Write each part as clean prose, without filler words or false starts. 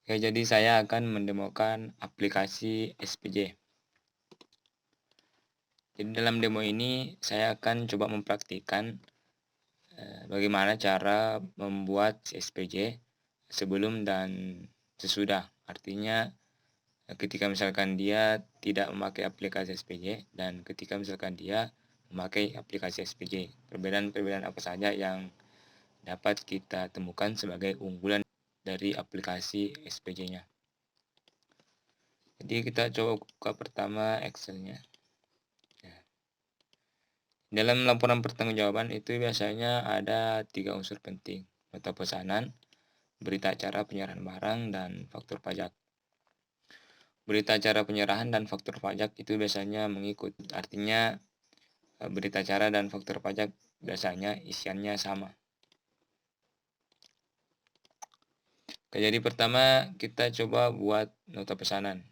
Oke, jadi saya akan mendemokan aplikasi SPJ. Jadi dalam demo ini saya akan coba mempraktikkan bagaimana cara membuat SPJ sebelum dan sesudah. Artinya ketika misalkan dia tidak memakai aplikasi SPJ dan ketika misalkan dia memakai aplikasi SPJ. Perbedaan-perbedaan apa saja yang dapat kita temukan sebagai unggulan dari aplikasi SPJ-nya. Jadi kita coba buka pertama Excel-nya. Dalam laporan pertanggungjawaban itu biasanya ada 3 unsur penting: nota pesanan, berita acara penyerahan barang, dan faktur pajak. Berita acara penyerahan dan faktur pajak itu biasanya mengikut. Artinya berita acara dan faktur pajak biasanya isiannya sama. Oke, jadi pertama kita coba buat nota pesanan.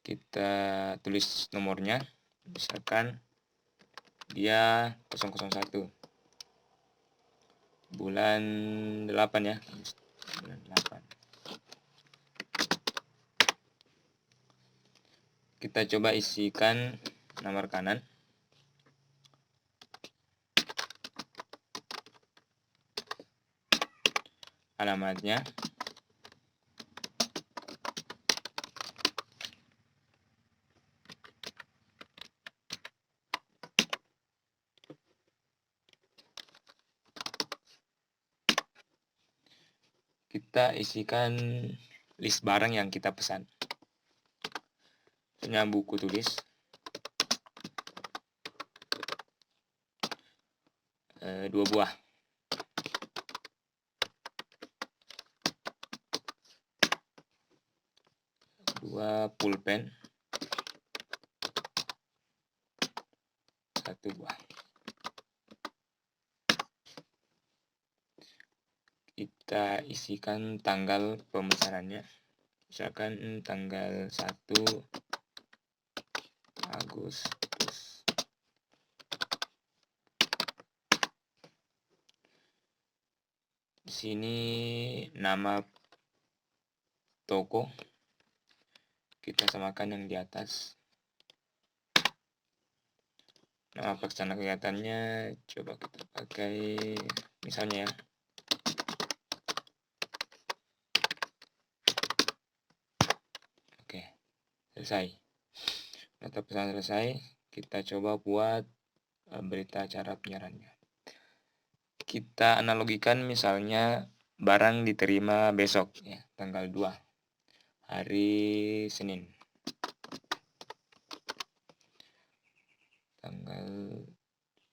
Kita tulis nomornya, misalkan dia 001 bulan 8 ya, bulan 8. Kita coba isikan nama rekanan, alamatnya, kita isikan list barang yang kita pesan. Punya buku tulis, 2 buah. Dua pulpen, 1 buah. Kita isikan tanggal pemesanannya, misalkan tanggal 1 Agustus. Di sini nama toko kita samakan yang di atas. Nama pelaksana kegiatannya coba kita pakai misalnya ya. Oke, selesai. Nota pesan selesai. Kita coba buat berita acara penyerahannya. Kita analogikan misalnya barang diterima besok ya, tanggal 2 hari Senin. Tanggal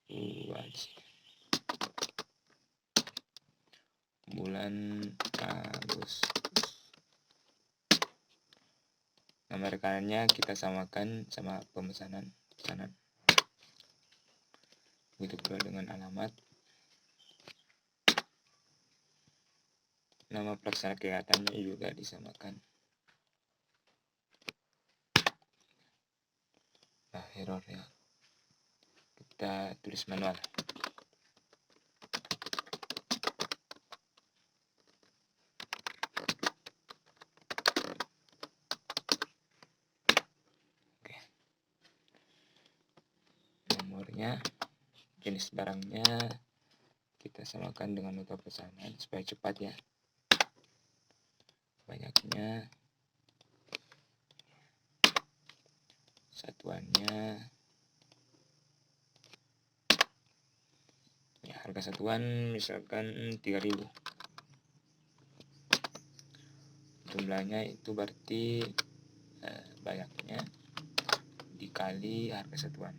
2 bulan Agustus. Nama rekanannya kita samakan sama pesanan. Begitu pula dengan alamat. Nama pelaksana kegiatannya juga disamakan. Nah, error ya. Kita tulis manual. Oke. Nomornya, jenis barangnya kita samakan dengan nota pesanan supaya cepat ya. Banyaknya, satuannya ya, harga satuan misalkan 3.000. Jumlahnya itu berarti banyaknya dikali harga satuan.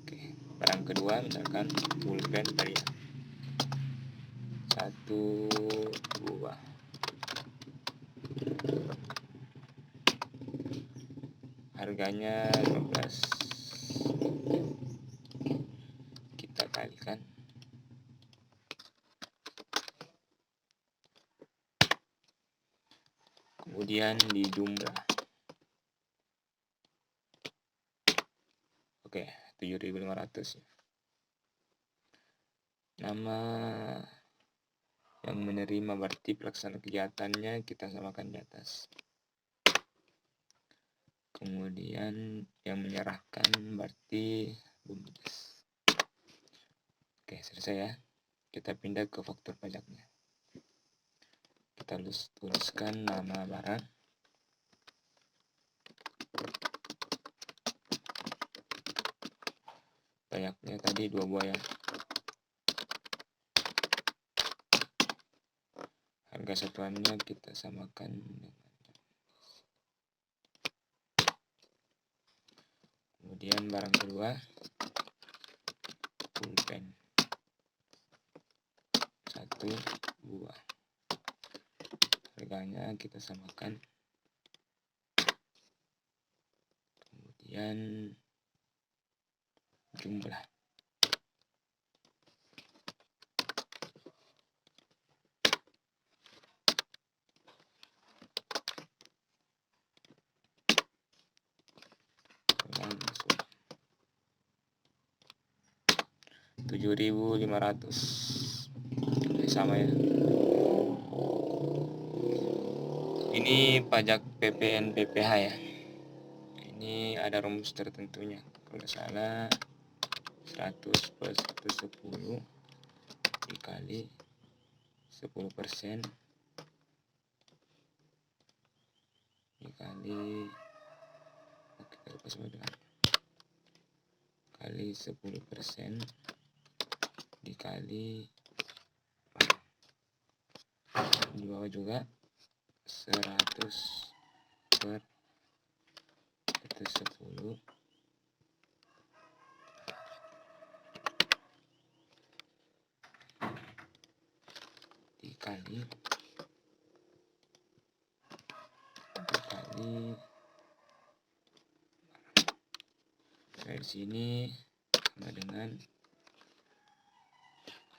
Oke, barang kedua misalkan pulpen tadi ya, 1 buah. Harganya 15. Kita kalikan. Kemudian dijumlah. Oke, 7.500. Nama yang menerima berarti pelaksana kegiatannya kita samakan di atas. Kemudian yang menyerahkan berarti BUMDes. Oke, selesai ya. Kita pindah ke faktur pajaknya. Kita tuliskan nama barang. Pajaknya tadi 2 buah ya. Harga satuannya kita samakan dengan. Kemudian barang kedua, pulpen 1 buah. Harganya kita samakan. Kemudian jumlah. Langsung 7.500. Sama ya. Ini pajak PPN PPH ya. Ini ada rumus tertentunya. Kalau salah 100 plus 110 dikali 10% dikali kali 10% dikali di bawah juga 100 per 110 dikali dari sini sama dengan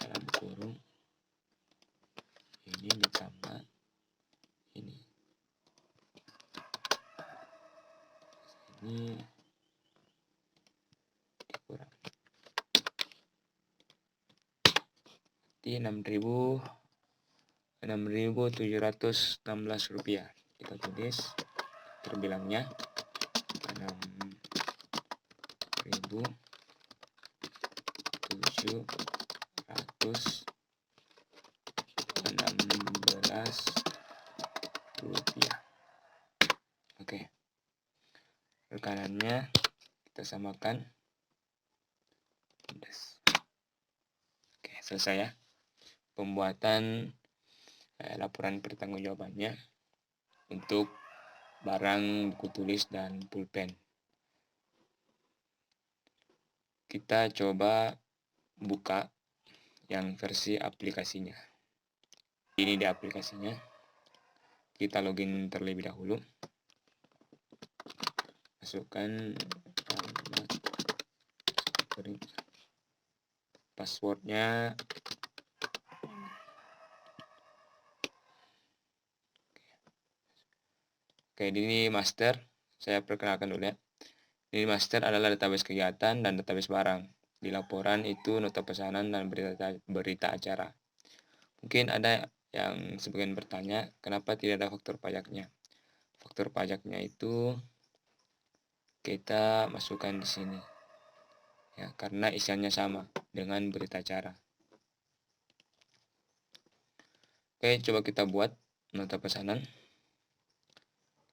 dalam kurung ini ditambah ini dikurang di 6.716 rupiah. Kita tulis terbilangnya 6.716 rupiah. Oke. Rekanannya kita samakan. Oke, selesai ya. Pembuatan laporan pertanggungjawabannya untuk barang buku tulis dan pulpen. Kita coba buka yang versi aplikasinya. Ini di aplikasinya. Kita login terlebih dahulu. Masukkan passwordnya. Oke, ini master. Saya perkenalkan dulu ya. Ini master adalah database kegiatan dan database barang. Di laporan itu nota pesanan dan berita acara. Mungkin ada yang sebagian bertanya, kenapa tidak ada faktur pajaknya? Faktur pajaknya itu kita masukkan di sini. Ya, karena isiannya sama dengan berita acara. Oke, coba kita buat nota pesanan.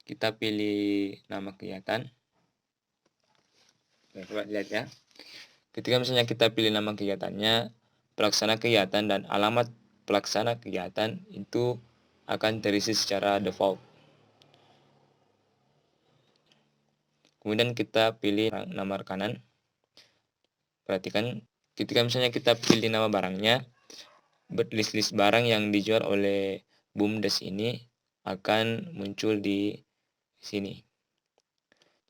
Kita pilih nama kegiatan. Oke, coba lihat ya. Ketika misalnya kita pilih nama kegiatannya, pelaksana kegiatan dan alamat pelaksana kegiatan itu akan terisi secara default. Kemudian kita pilih nama rekanan. Perhatikan, ketika misalnya kita pilih nama barangnya, list-list barang yang dijual oleh BUMDes ini akan muncul di sini.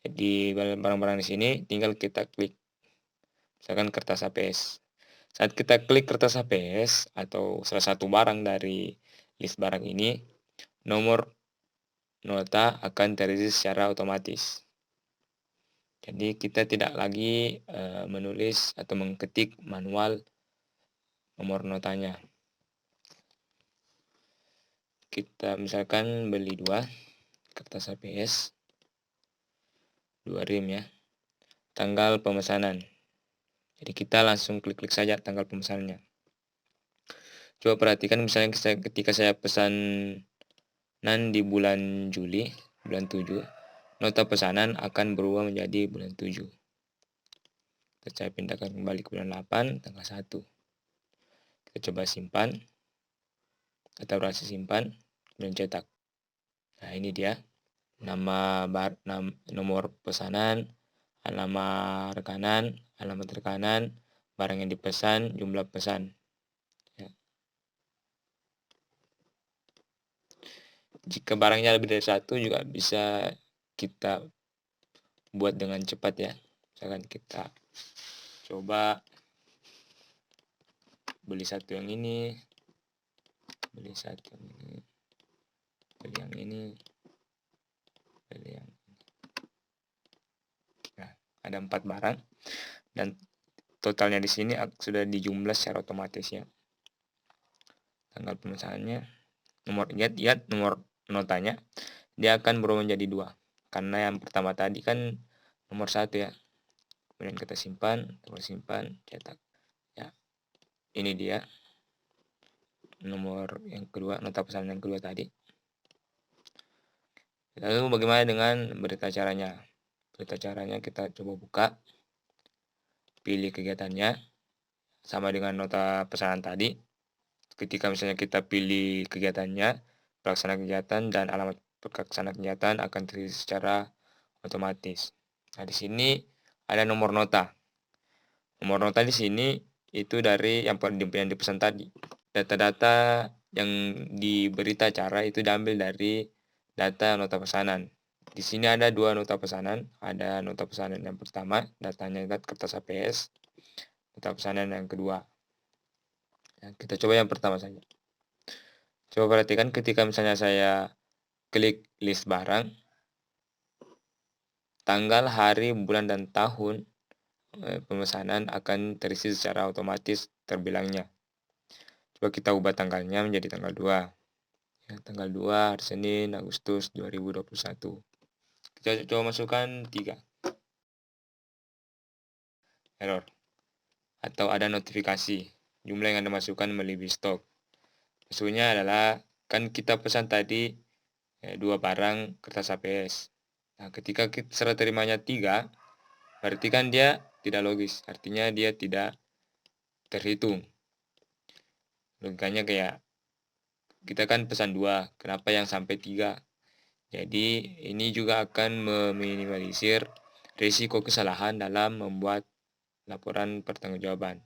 Jadi barang-barang di sini tinggal kita klik. Misalkan kertas HPS. Saat kita klik kertas HPS atau salah satu barang dari list barang ini, nomor nota akan terisi secara otomatis. Jadi kita tidak lagi menulis atau mengetik manual nomor notanya. kita misalkan beli 2 kertas HPS, 2 rim ya. Tanggal pemesanan. Jadi kita langsung klik-klik saja tanggal pemesanannya. Coba perhatikan misalnya ketika saya pesanan di bulan Juli, bulan 7, nota pesanan akan berubah menjadi bulan 7. Saya pindahkan kembali ke bulan 8, tanggal 1. Kita coba simpan, atau berhasil simpan, kemudian cetak. Nah ini dia, nomor pesanan, alamat rekanan, barang yang dipesan, jumlah pesan. Ya. Jika barangnya lebih dari 1 juga bisa kita buat dengan cepat ya. Misalkan kita coba beli 1 yang ini, beli 1 yang ini, beli yang ini, beli yang ini. Nah, ada 4 barang dan totalnya di sini sudah dijumlah secara otomatis ya. Tanggal pemesanannya, lihat nomor notanya, dia akan berubah menjadi 2. Karena yang pertama tadi kan nomor 1 ya. Kemudian kita simpan, cetak. Ya. Ini dia nomor yang kedua, nota pesanan yang kedua tadi. Lalu bagaimana dengan berita acaranya? Berita acaranya kita coba buka, pilih kegiatannya, sama dengan nota pesanan tadi. Ketika misalnya kita pilih kegiatannya, pelaksana kegiatan dan alamat pelaksana kegiatan akan terisi secara otomatis. Nah, di sini ada nomor nota. Nomor nota di sini itu dari yang dipesan tadi. Data-data yang di berita acara itu diambil dari data nota pesanan. Di sini ada 2 nota pesanan. Ada nota pesanan yang pertama, datanya kertas HPS. Nota pesanan yang kedua. Nah, kita coba yang pertama saja. Coba perhatikan ketika misalnya saya klik list barang, tanggal, hari, bulan, dan tahun pemesanan akan terisi secara otomatis terbilangnya. Coba kita ubah tanggalnya menjadi tanggal 2. Ya, tanggal 2 hari Senin, Agustus 2021. Kita coba masukkan 3. Error. Atau ada notifikasi. Jumlah yang Anda masukkan melebihi stok. Maksudnya adalah, kan kita pesan tadi 2 barang kertas HPS. Nah, ketika serah terimanya 3, berarti kan dia tidak logis. Artinya dia tidak terhitung. Logikanya kayak, kita kan pesan 2, kenapa yang sampai 3? Jadi ini juga akan meminimalisir risiko kesalahan dalam membuat laporan pertanggungjawaban.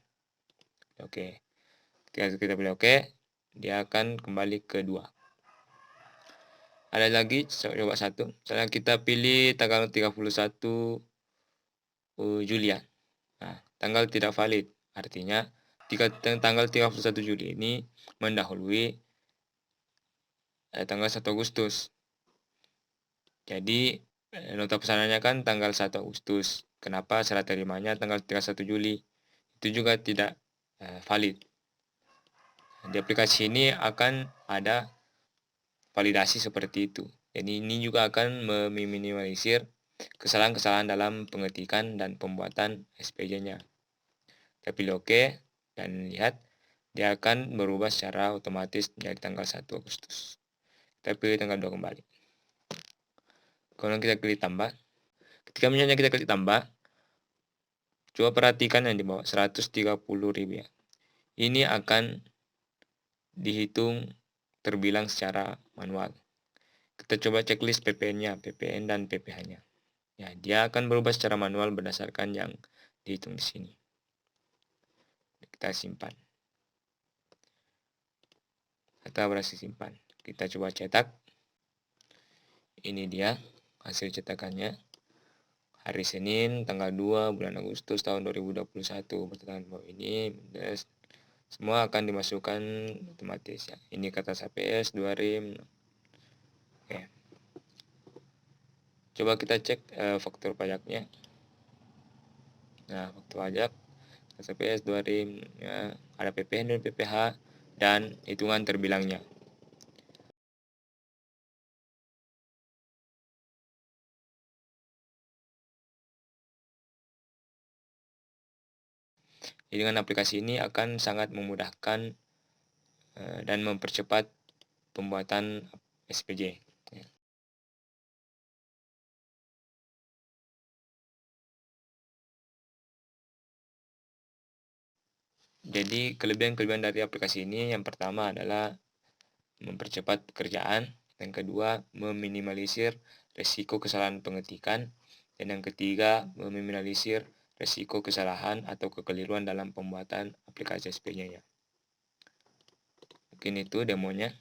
Oke. Ketika kita pilih oke, dia akan kembali ke 2. Ada lagi, coba 1. Misalnya kita pilih tanggal 31 Juli ya. Nah, tanggal tidak valid. Artinya tanggal 31 Juli ini mendahului tanggal 1 Agustus. Jadi nota pesanannya kan tanggal 1 Agustus. Kenapa serah terimanya tanggal 31 Juli? Itu juga tidak valid. Di aplikasi ini akan ada validasi seperti itu. Jadi ini juga akan meminimalisir kesalahan-kesalahan dalam pengetikan dan pembuatan SPJ-nya. Kita pilih OK dan lihat dia akan berubah secara otomatis menjadi tanggal 1 Agustus. Kita pilih tanggal 2 kembali. Kemudian kita klik tambah. Ketika misalnya kita klik tambah, coba perhatikan yang di bawah 130.000 ya. Ini akan dihitung terbilang secara manual. Kita coba checklist PPN-nya, PPN dan PPH-nya. Ya, dia akan berubah secara manual berdasarkan yang dihitung di sini. Kita simpan. Kita berhasil simpan. Kita coba cetak. Ini dia hasil cetakannya. Hari Senin, tanggal 2 bulan Agustus tahun 2021. Pertanyaan bawah ini semua akan dimasukkan otomatis ya. Ini kertas HPS 2 rim. Oke. Coba kita cek faktur pajaknya. Nah, faktur pajak kertas HPS 2 rim ya, ada PPN dan PPH dan hitungan terbilangnya. Jadi dengan aplikasi ini akan sangat memudahkan dan mempercepat pembuatan SPJ. Ya. Jadi kelebihan-kelebihan dari aplikasi ini yang pertama adalah mempercepat pekerjaan, yang kedua meminimalisir resiko kesalahan pengetikan, dan yang ketiga meminimalisir resiko kesalahan atau kekeliruan dalam pembuatan aplikasi SPJ-nya. Mungkin itu demonya.